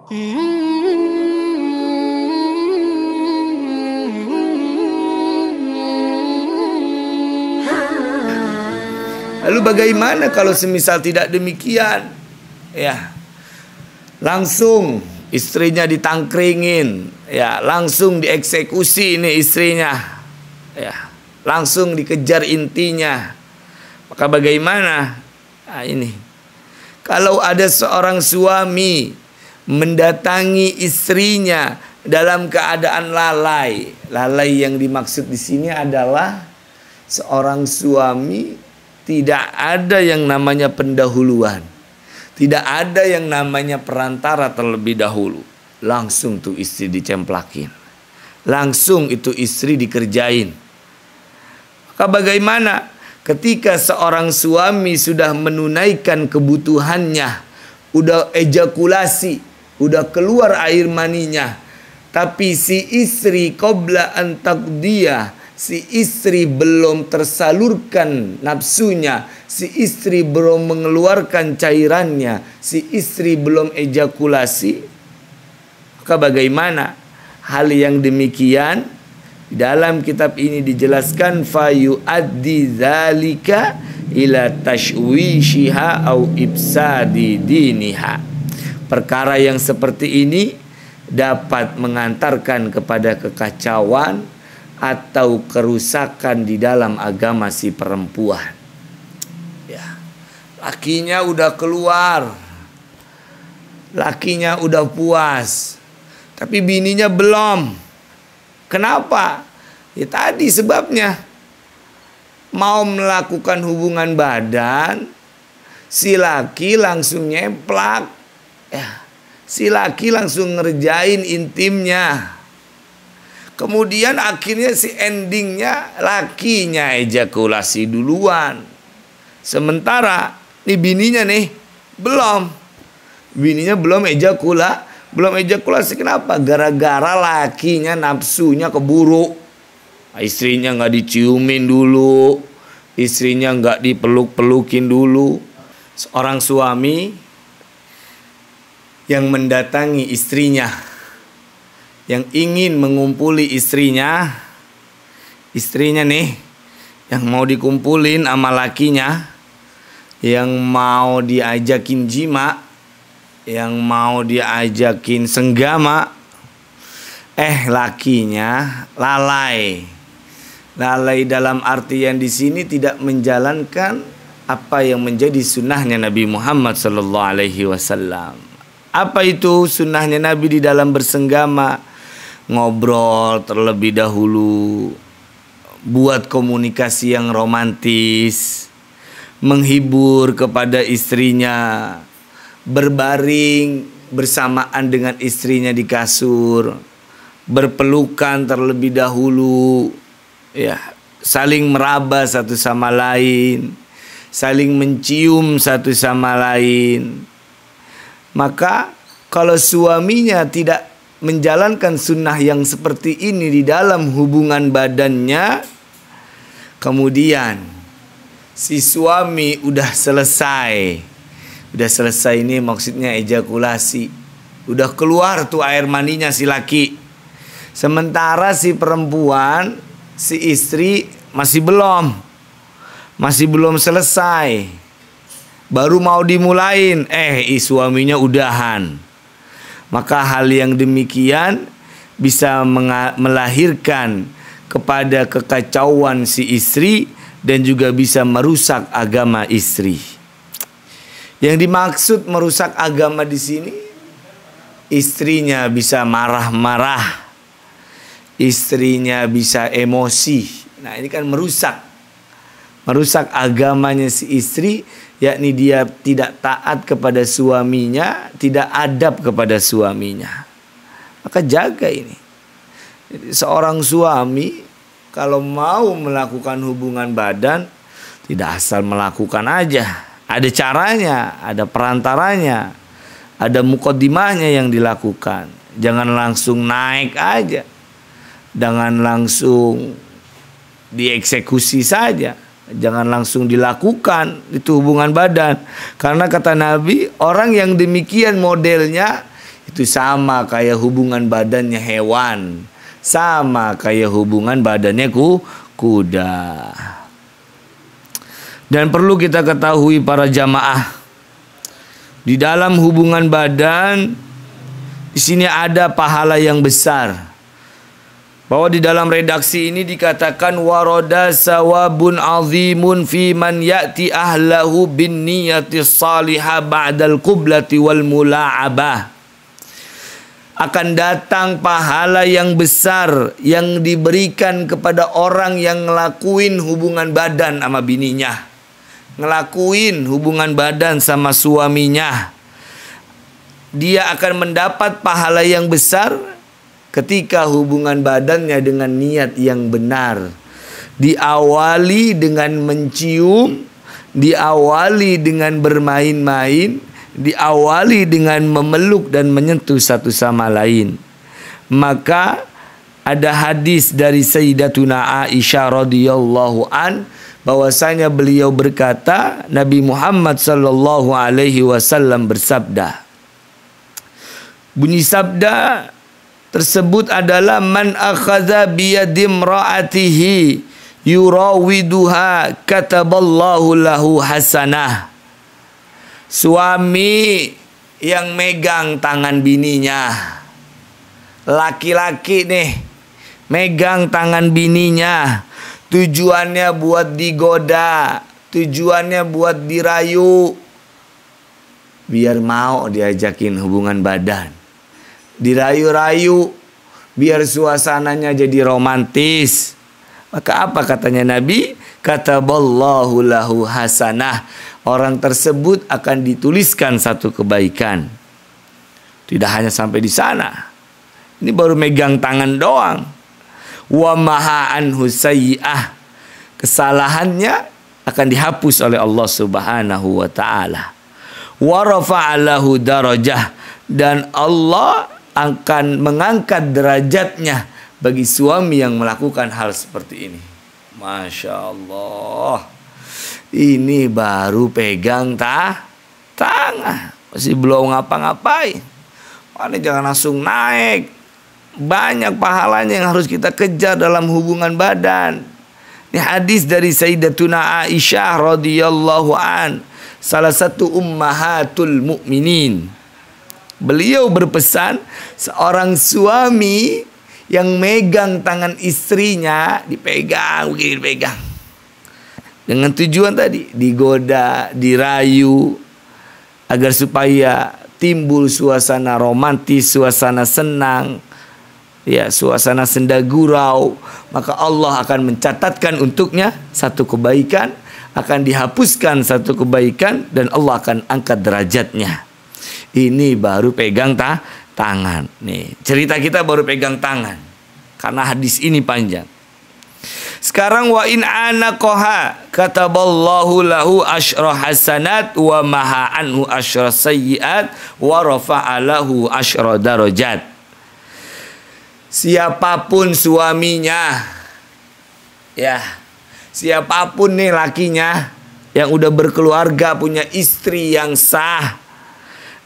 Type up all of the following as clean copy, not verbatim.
Lalu bagaimana kalau semisal tidak demikian? Ya, langsung istrinya ditangkringin, ya, langsung dieksekusi ini istrinya, ya, langsung dikejar intinya. Maka bagaimana? Nah, ini kalau ada seorang suami mendatangi istrinya dalam keadaan lalai. Lalai yang dimaksud di sini adalah seorang suami tidak ada yang namanya pendahuluan. Tidak ada yang namanya perantara terlebih dahulu. Langsung tuh istri dicemplakin. Langsung itu istri dikerjain. Maka bagaimana ketika seorang suami sudah menunaikan kebutuhannya, udah ejakulasi, udah keluar air maninya, tapi si istri qabla an taqdiyah, si istri belum tersalurkan nafsunya, si istri belum mengeluarkan cairannya, si istri belum ejakulasi, maka bagaimana? Hal yang demikian dalam kitab ini dijelaskan fayu'addi dzalika ila tashwishiha au ibsadi diniha. Perkara yang seperti ini dapat mengantarkan kepada kekacauan atau kerusakan di dalam agama si perempuan. Ya, lakinya udah keluar, lakinya udah puas, tapi bininya belum. Kenapa? Ya tadi sebabnya. Mau melakukan hubungan badan, si laki langsung nyemplak, ya, si laki langsung ngerjain intimnya. Kemudian akhirnya si endingnya lakinya ejakulasi duluan. Sementara nih bininya nih belum. Bininya belum ejakulasi. Kenapa? Gara-gara lakinya nafsunya keburu. Istrinya nggak diciumin dulu. Istrinya nggak dipeluk-pelukin dulu. Seorang suami yang mendatangi istrinya, yang ingin mengumpuli istrinya nih, yang mau dikumpulin sama lakinya, yang mau diajakin jima, yang mau diajakin senggama, lakinya lalai. Lalai dalam artian di sini tidak menjalankan apa yang menjadi sunnahnya Nabi Muhammad SAW. Apa itu sunnahnya Nabi di dalam bersenggama? Ngobrol terlebih dahulu, buat komunikasi yang romantis, menghibur kepada istrinya, berbaring bersamaan dengan istrinya di kasur, berpelukan terlebih dahulu, ya, saling meraba satu sama lain, saling mencium satu sama lain. Maka kalau suaminya tidak menjalankan sunnah yang seperti ini di dalam hubungan badannya, kemudian si suami udah selesai ini maksudnya ejakulasi, udah keluar tuh air maninya si laki, sementara si perempuan, si istri masih belum selesai, baru mau dimulain, suaminya udahan. Maka hal yang demikian bisa melahirkan kepada kekacauan si istri dan juga bisa merusak agama istri. Yang dimaksud merusak agama di sini, istrinya bisa marah-marah, istrinya bisa emosi. Nah, ini kan merusak agamanya si istri, yakni dia tidak taat kepada suaminya, tidak adab kepada suaminya. Maka jaga ini. Jadi, seorang suami kalau mau melakukan hubungan badan, tidak asal melakukan aja. Ada caranya, ada perantaranya, ada mukaddimahnya yang dilakukan. Jangan langsung naik aja. Jangan langsung dieksekusi saja. Jangan langsung dilakukan itu hubungan badan. Karena kata Nabi, orang yang demikian modelnya itu Itu sama kayak hubungan badannya hewan, sama kayak hubungan badannya kuda. Dan perlu kita ketahui para jamaah, di dalam hubungan badan di sini ada pahala yang besar. Bahwa di dalam redaksi ini dikatakan waroda sawabun azimun fi man ya'ti ahlahu bin niyati salihah ba'dal qiblati wal mula'abah. Akan datang pahala yang besar yang diberikan kepada orang yang ngelakuin hubungan badan sama bininya, ngelakuin hubungan badan sama suaminya. Dia akan mendapat pahala yang besar ketika hubungan badannya dengan niat yang benar. Diawali dengan mencium, diawali dengan bermain-main, diawali dengan memeluk dan menyentuh satu sama lain. Maka ada hadis dari Sayyidatuna Aisyah radhiyallahu an, bahwasanya beliau berkata, Nabi Muhammad sallallahu alaihi wasallam bersabda. Bunyi sabda tersebut adalah man akhadha biyadi imra'atihi yurawiduha kataballahu lahu hasanah. Suami yang megang tangan bininya, laki-laki nih megang tangan bininya, tujuannya buat digoda, tujuannya buat dirayu, biar mau diajakin hubungan badan, dirayu-rayu, biar suasananya jadi romantis. Maka apa katanya Nabi? Kataballahu lahu hasanah. Orang tersebut akan dituliskan satu kebaikan. Tidak hanya sampai di sana. Ini baru megang tangan doang. Wa maha anhu sayyi'ah. Kesalahannya akan dihapus oleh Allah Subhanahu wa taala. Wa rafa'alahu darajah, dan Allah akan mengangkat derajatnya bagi suami yang melakukan hal seperti ini. Masya Allah. Ini baru pegang tangan, masih belum ngapa-ngapain. Ini jangan langsung naik. Banyak pahalanya yang harus kita kejar dalam hubungan badan. Ini hadis dari Sayyidatuna Aisyah radhiyallahu an, salah satu ummahatul mukminin. Beliau berpesan, seorang suami yang megang tangan istrinya, dipegang begini, dipegang dengan tujuan tadi, digoda, dirayu, agar supaya timbul suasana romantis, suasana senang, ya, suasana senda gurau. Maka Allah akan mencatatkan untuknya satu kebaikan, akan dihapuskan satu kebaikan, dan Allah akan angkat derajatnya. Ini baru pegang tangan. Nih, cerita kita baru pegang tangan, karena hadis ini panjang. Sekarang wa in anaqaha kataballahu lahu asyra hasanat wa maha anhu asyra sayyiat wa rafa'a lahu asyra darajat. Siapapun suaminya, ya, siapapun nih lakinya yang udah berkeluarga, punya istri yang sah,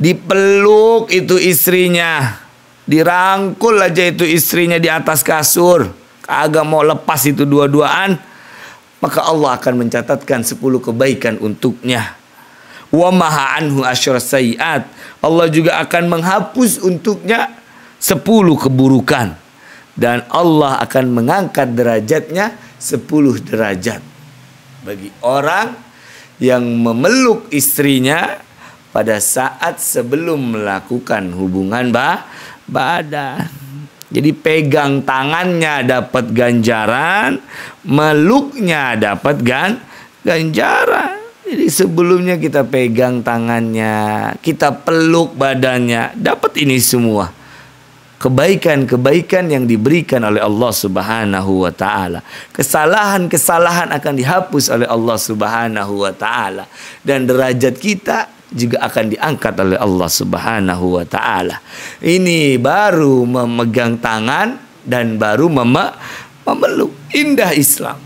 dipeluk itu istrinya, dirangkul aja itu istrinya di atas kasur, kagak mau lepas itu dua-duaan, maka Allah akan mencatatkan 10 kebaikan untuknya. Wa maha anhu asyra sayyiat. Allah juga akan menghapus untuknya 10 keburukan, dan Allah akan mengangkat derajatnya 10 derajat bagi orang yang memeluk istrinya pada saat sebelum melakukan hubungan badan. Jadi pegang tangannya dapat ganjaran, meluknya dapat ganjaran. Jadi sebelumnya kita pegang tangannya, kita peluk badannya, dapat ini semua kebaikan-kebaikan yang diberikan oleh Allah Subhanahu wa taala. Kesalahan-kesalahan akan dihapus oleh Allah Subhanahu wa taala, dan derajat kita juga akan diangkat oleh Allah Subhanahu wa taala. Ini baru memegang tangan dan baru memeluk. Indah Islam.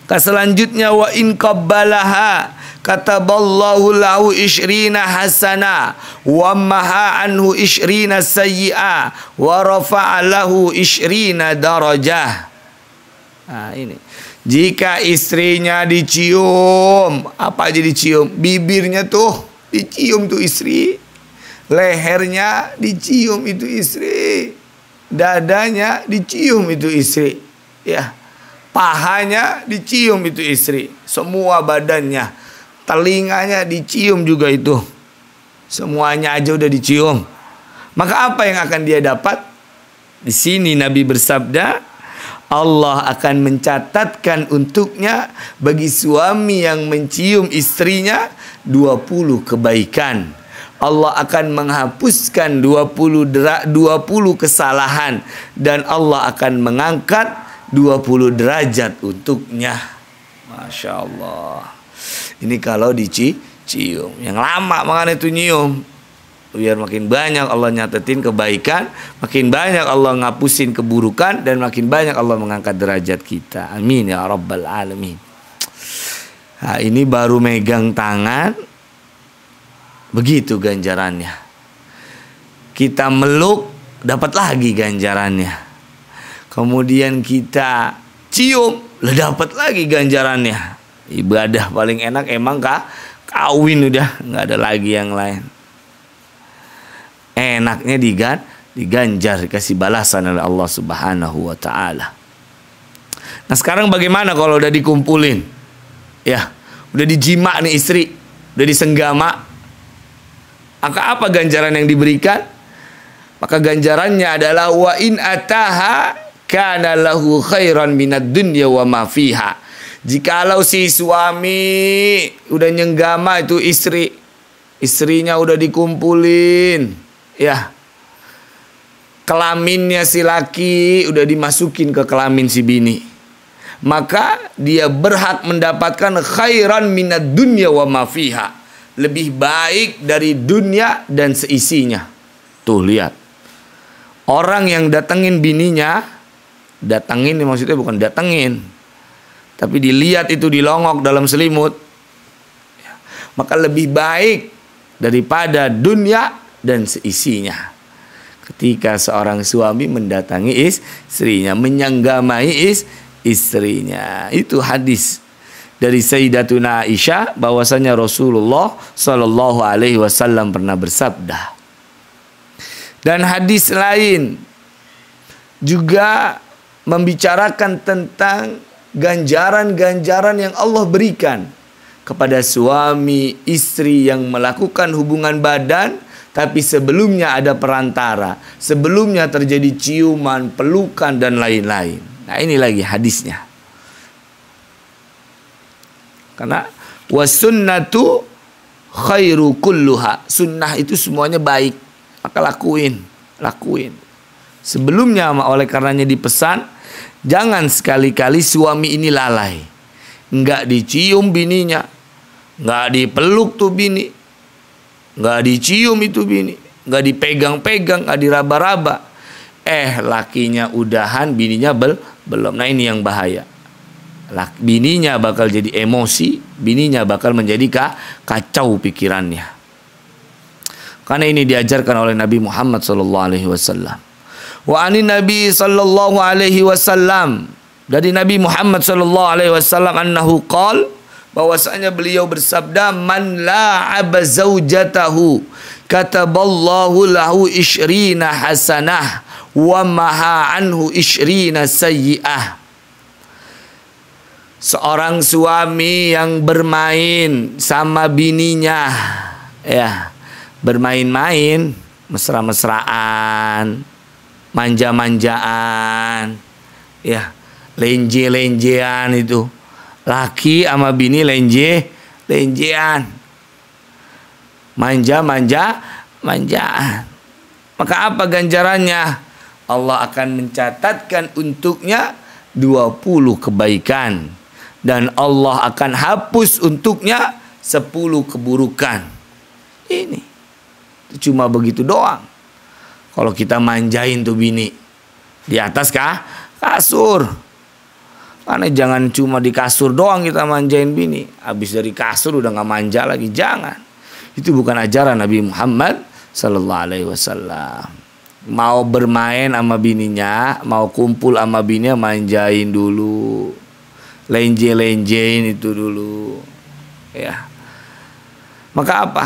Selanjutnya wa in qabbalaha kataballahu lahu isyrina hasana wa maha anhu isyrina sayyi'a wa rafa'a lahu isyrina darajah. Nah, ini. Jika istrinya dicium, apa aja dicium? Bibirnya tuh dicium tuh istri. Lehernya dicium itu istri. Dadanya dicium itu istri. Ya. Pahanya dicium itu istri. Semua badannya. Telinganya dicium juga itu. Semuanya aja udah dicium. Maka apa yang akan dia dapat? Di sini Nabi bersabda, Allah akan mencatatkan untuknya bagi suami yang mencium istrinya 20 kebaikan. Allah akan menghapuskan 20 kesalahan. Dan Allah akan mengangkat 20 derajat untuknya. Masya Allah. Ini kalau dicium. Yang lama makanya itu nyium. Biar makin banyak Allah nyatetin kebaikan, makin banyak Allah ngapusin keburukan, dan makin banyak Allah mengangkat derajat kita. Amin ya rabbal alamin. Nah, ini baru megang tangan, begitu ganjarannya. Kita meluk, dapat lagi ganjarannya. Kemudian kita cium, dapat lagi ganjarannya. Ibadah paling enak emang kawin, udah nggak ada lagi yang lain. Enaknya diganjar, dikasih balasan oleh Allah Subhanahu wa taala. Nah, sekarang bagaimana kalau udah dikumpulin? Ya, udah dijima nih istri, udah disenggama. Maka apa ganjaran yang diberikan? Maka ganjarannya adalah wa in ataha kana lahu khairan minad dunya wa ma fiha. Jikalau si suami udah nyenggama itu istri, istrinya udah dikumpulin, ya, kelaminnya si laki udah dimasukin ke kelamin si bini, maka dia berhak mendapatkan khairan minad dunya wa ma fiha, lebih baik dari dunia dan seisinya. Tuh lihat, orang yang datengin bininya, datengin maksudnya bukan datengin, tapi dilihat itu dilongok dalam selimut, maka lebih baik daripada dunia dan seisinya. Ketika seorang suami mendatangi istrinya, menyanggamai istrinya. Itu hadis dari Sayyidatuna Aisyah bahwasanya Rasulullah Shallallahu Alaihi Wasallam pernah bersabda. Dan hadis lain juga membicarakan tentang ganjaran-ganjaran yang Allah berikan kepada suami istri yang melakukan hubungan badan, tapi sebelumnya ada perantara, sebelumnya terjadi ciuman, pelukan, dan lain-lain. Nah, ini lagi hadisnya. Karena wasunnatu khairu kulluha, sunnah itu semuanya baik, maka lakuin. Sebelumnya oleh karenanya dipesan, jangan sekali-kali suami ini lalai. Enggak dicium bininya, enggak dipeluk tuh bini, enggak dicium itu bini, enggak dipegang-pegang, enggak diraba-raba. Lakinya udahan, bininya belum. Nah, ini yang bahaya. Bininya bakal jadi emosi, bininya bakal menjadi kacau pikirannya. Karena ini diajarkan oleh Nabi Muhammad SAW. Wa anin Nabi sallallahu alaihi wasallam, dari Nabi Muhammad sallallahu alaihi wasallam, annahu qol, bahwasanya beliau bersabda, man la'aba zaujatahu kataballahu lahu isyrina hasanah wa maha anhu isyrina sayyi'ah. Seorang suami yang bermain sama bininya, ya, bermain-main, mesra-mesraan, manja-manjaan, ya, lenje-lenjean itu. Laki sama bini lenjean, manjaan. Maka apa ganjarannya? Allah akan mencatatkan untuknya 20 kebaikan, dan Allah akan hapus untuknya 10 keburukan. Ini cuma begitu doang. Kalau kita manjain tuh bini di atas kasur, Karena jangan cuma di kasur doang kita manjain bini. Habis dari kasur udah nggak manja lagi, jangan. Itu bukan ajaran Nabi Muhammad sallallahu alaihi wasallam. Mau bermain sama bininya, mau kumpul sama bininya, manjain dulu. Lenje-lenjein itu dulu. Ya. Maka apa?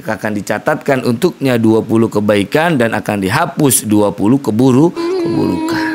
Akan dicatatkan untuknya 20 kebaikan dan akan dihapus 20 keburukan.